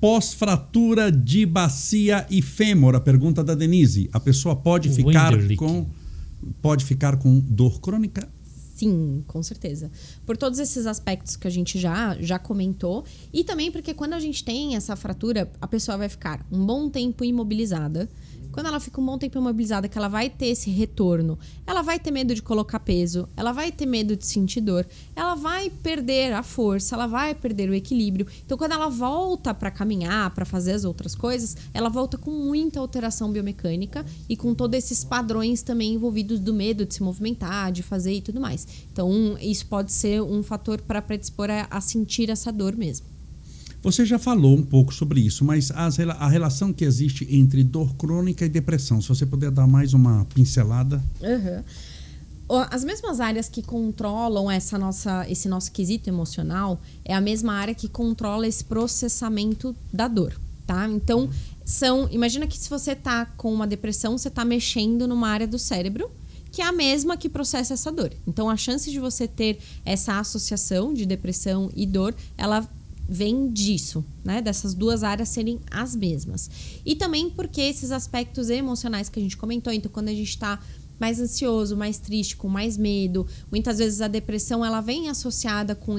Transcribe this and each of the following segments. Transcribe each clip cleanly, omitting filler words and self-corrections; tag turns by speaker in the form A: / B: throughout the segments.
A: pós-fratura de bacia e fêmur, a pergunta da Denise. A pessoa pode ficar com dor crônica?
B: Sim, com certeza. Por todos esses aspectos que a gente já comentou. E também porque quando a gente tem essa fratura, a pessoa vai ficar um bom tempo imobilizada. Quando ela fica um bom tempo imobilizada, que ela vai ter esse retorno, ela vai ter medo de colocar peso, ela vai ter medo de sentir dor, ela vai perder a força, ela vai perder o equilíbrio. Então, quando ela volta para caminhar, para fazer as outras coisas, ela volta com muita alteração biomecânica e com todos esses padrões também envolvidos do medo de se movimentar, de fazer e tudo mais. Então, isso pode ser um fator para predispor a sentir essa dor mesmo.
A: Você já falou um pouco sobre isso, mas a relação que existe entre dor crônica e depressão, se você puder dar mais uma pincelada.
B: As mesmas áreas que controlam esse nosso quesito emocional é a mesma área que controla esse processamento da dor, tá? Então, imagina que se você tá com uma depressão, você tá mexendo numa área do cérebro que é a mesma que processa essa dor. Então, a chance de você ter essa associação de depressão e dor, ela vem disso, né? Dessas duas áreas serem as mesmas. E também porque esses aspectos emocionais que a gente comentou, então quando a gente está mais ansioso, mais triste, com mais medo, muitas vezes a depressão ela vem associada com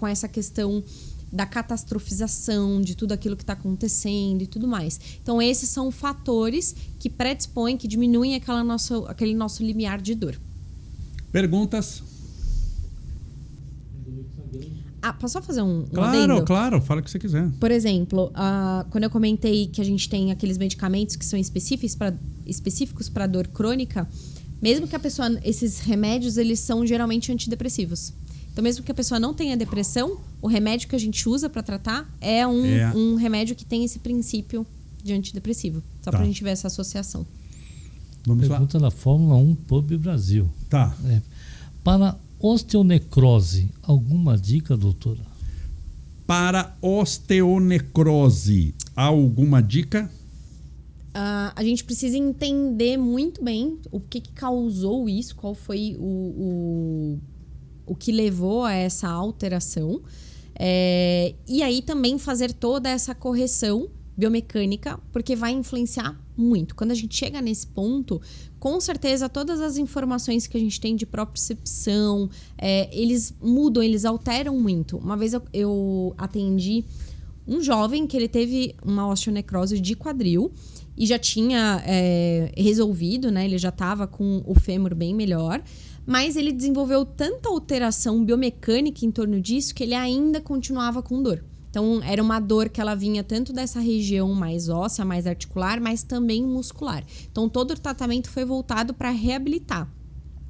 B: essa questão da catastrofização de tudo aquilo que está acontecendo e tudo mais. Então esses são fatores que predispõem, que diminuem aquele nosso limiar de dor.
A: Perguntas?
B: Posso só fazer um adendo?
A: Claro, fala o que você quiser.
B: Por exemplo, quando eu comentei que a gente tem aqueles medicamentos que são específicos para dor crônica, mesmo que a pessoa, esses remédios, eles são geralmente antidepressivos. Então, mesmo que a pessoa não tenha depressão, o remédio que a gente usa para tratar é um remédio que tem esse princípio de antidepressivo. Só para a gente ver essa associação.
A: Vamos
C: Pergunta
A: lá.
C: da Fórmula 1 Pub Brasil.
A: Tá.
C: Para osteonecrose, alguma dica, doutora?
A: Para osteonecrose, alguma dica?
B: A gente precisa entender muito bem o que causou isso, qual foi o que levou a essa alteração. E aí também fazer toda essa correção biomecânica, porque vai influenciar muito. Quando a gente chega nesse ponto, com certeza todas as informações que a gente tem de propriocepção, eles mudam, eles alteram muito. Uma vez eu atendi um jovem que ele teve uma osteonecrose de quadril e já tinha resolvido, né? Ele já estava com o fêmur bem melhor, mas ele desenvolveu tanta alteração biomecânica em torno disso que ele ainda continuava com dor. Então, era uma dor que ela vinha tanto dessa região mais óssea, mais articular, mas também muscular. Então, todo o tratamento foi voltado para reabilitar.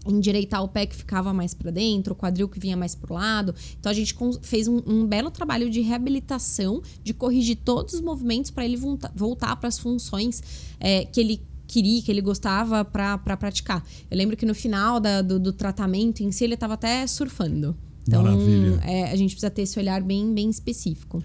B: Endireitar o pé que ficava mais para dentro, o quadril que vinha mais para o lado. Então, a gente fez um belo trabalho de reabilitação, de corrigir todos os movimentos para ele voltar para as funções que ele queria, que ele gostava para praticar. Eu lembro que no final do tratamento em si, ele estava até surfando. Então,
A: maravilha.
B: A gente precisa ter esse olhar bem, bem específico.